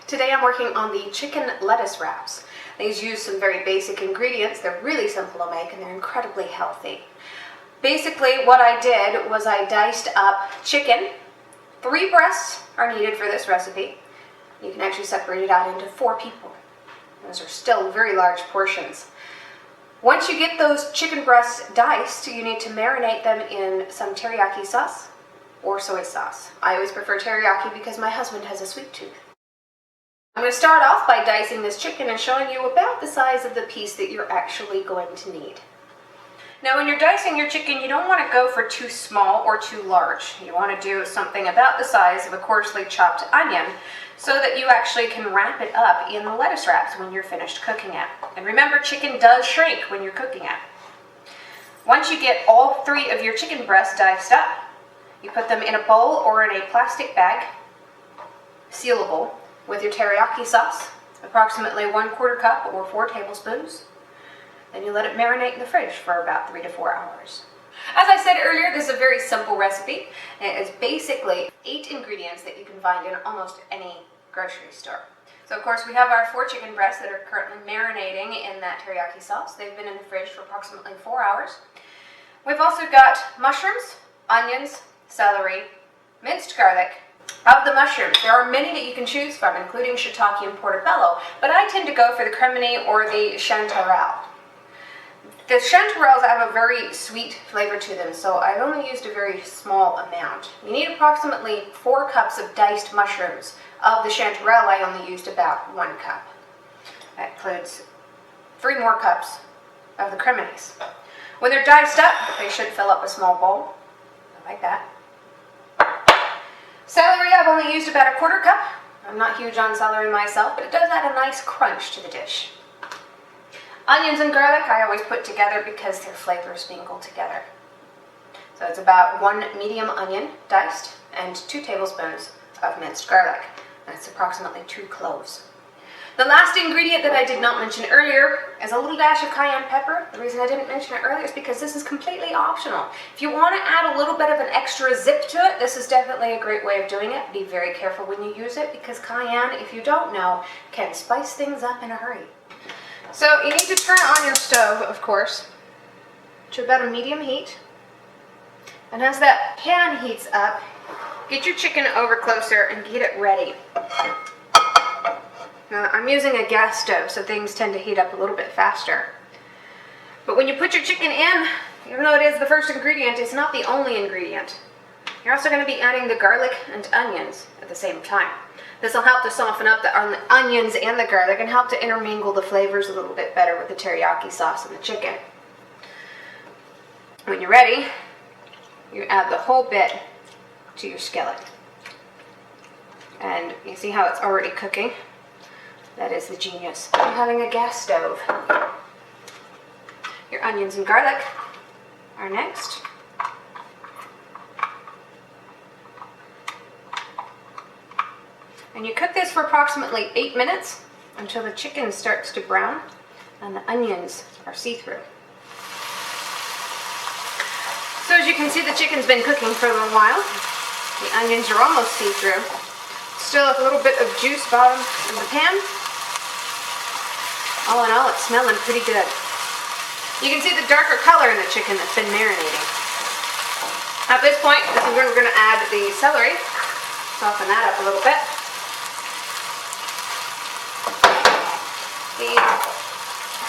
Today I'm working on the chicken lettuce wraps. These use some very basic ingredients. They're really simple to make and they're incredibly healthy. Basically what I did was I diced up chicken. 3 breasts are needed for this recipe. You can actually separate it out into 4 people. Those are still very large portions. Once you get those chicken breasts diced, you need to marinate them in some teriyaki sauce or soy sauce. I always prefer teriyaki because my husband has a sweet tooth. I'm going to start off by dicing this chicken and showing you about the size of the piece that you're actually going to need. Now when you're dicing your chicken, you don't want to go for too small or too large. You want to do something about the size of a coarsely chopped onion so that you actually can wrap it up in the lettuce wraps when you're finished cooking it. And remember, chicken does shrink when you're cooking it. Once you get all 3 of your chicken breasts diced up, you put them in a bowl or in a plastic bag, sealable, with your teriyaki sauce, approximately 1/4 cup or 4 tablespoons. Then you let it marinate in the fridge for about 3 to 4 hours. As I said earlier, this is a very simple recipe. It is basically 8 ingredients that you can find in almost any grocery store. So of course we have our 4 chicken breasts that are currently marinating in that teriyaki sauce. They've been in the fridge for approximately 4 hours. We've also got mushrooms, onions, celery, minced garlic. Of the mushrooms, there are many that you can choose from, including shiitake and portobello, but I tend to go for the cremini or the chanterelle. The chanterelles have a very sweet flavor to them, so I've only used a very small amount. You need approximately 4 cups of diced mushrooms. Of the chanterelle, I only used about 1 cup. That includes 3 more cups of the creminis. When they're diced up, they should fill up a small bowl, like that. Celery, I've only used about 1/4 cup. I'm not huge on celery myself, but it does add a nice crunch to the dish. Onions and garlic I always put together because their flavors mingle together. So it's about 1 medium onion diced and 2 tablespoons of minced garlic. That's approximately 2 cloves. The last ingredient that I did not mention earlier is a little dash of cayenne pepper. The reason I didn't mention it earlier is because this is completely optional. If you want to add a little bit of an extra zip to it, this is definitely a great way of doing it. Be very careful when you use it because cayenne, if you don't know, can spice things up in a hurry. So you need to turn on your stove, of course, to about a medium heat. And as that pan heats up, get your chicken over closer and get it ready. Now, I'm using a gas stove, so things tend to heat up a little bit faster. But when you put your chicken in, even though it is the first ingredient, it's not the only ingredient. You're also going to be adding the garlic and onions at the same time. This will help to soften up the onions and the garlic and help to intermingle the flavors a little bit better with the teriyaki sauce and the chicken. When you're ready, you add the whole bit to your skillet. And you see how it's already cooking? That is the genius of having a gas stove. Your onions and garlic are next. And you cook this for approximately 8 minutes until the chicken starts to brown and the onions are see-through. So as you can see, the chicken's been cooking for a little while. The onions are almost see-through. Still a little bit of juice bottom in the pan. All in all, it's smelling pretty good. You can see the darker color in the chicken that's been marinating. At this point, this is where we're going to add the celery. Soften that up a little bit. The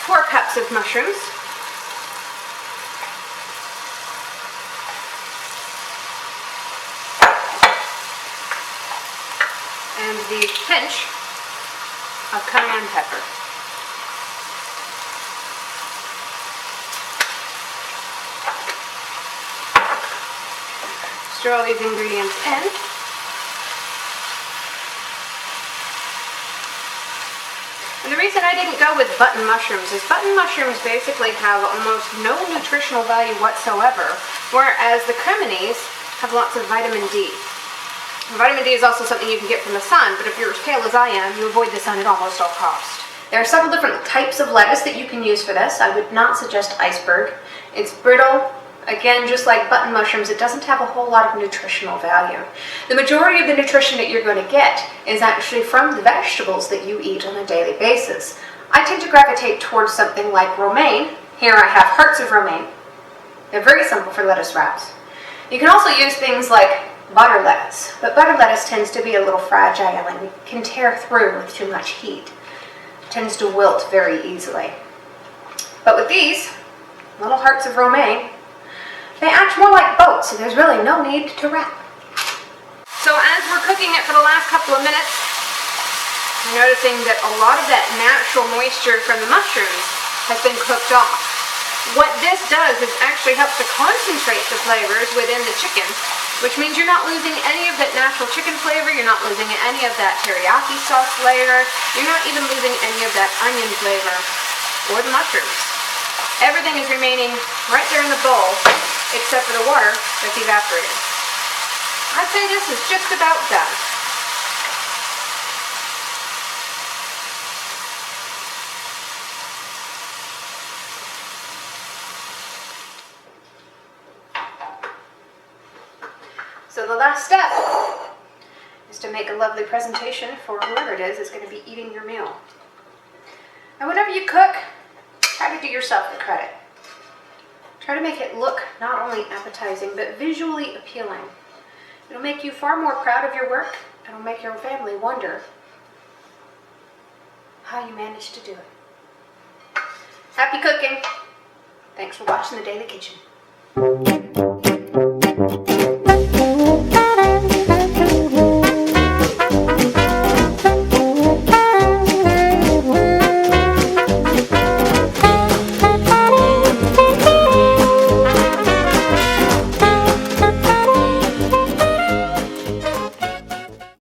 4 cups of mushrooms. And the pinch of cayenne pepper. Stir all these ingredients in. And And the reason I didn't go with button mushrooms is button mushrooms basically have almost no nutritional value whatsoever, whereas the creminies have lots of vitamin D. Vitamin D is also something you can get from the sun, but if you're as pale as I am, you avoid the sun at almost all costs. There are several different types of lettuce that you can use for this. I would not suggest iceberg. It's brittle. Again, just like button mushrooms, it doesn't have a whole lot of nutritional value. The majority of the nutrition that you're going to get is actually from the vegetables that you eat on a daily basis. I tend to gravitate towards something like romaine. Here I have hearts of romaine. They're very simple for lettuce wraps. You can also use things like butter lettuce, but butter lettuce tends to be a little fragile and can tear through with too much heat. It tends to wilt very easily. But with these little hearts of romaine, they act more like boats, so there's really no need to wrap. So as we're cooking it for the last couple of minutes, I'm noticing that a lot of that natural moisture from the mushrooms has been cooked off. What this does is actually helps to concentrate the flavors within the chicken, which means you're not losing any of that natural chicken flavor, you're not losing any of that teriyaki sauce flavor, you're not even losing any of that onion flavor or the mushrooms. Everything is remaining right there in the bowl, except for the water that's evaporated. I'd say this is just about done. So the last step is to make a lovely presentation for whoever it is going to be eating your meal. And whatever you cook, try to do yourself the credit. Try to make it look not only appetizing, but visually appealing. It'll make you far more proud of your work, and it'll make your family wonder how you managed to do it. Happy cooking! Thanks for watching The Daily Kitchen.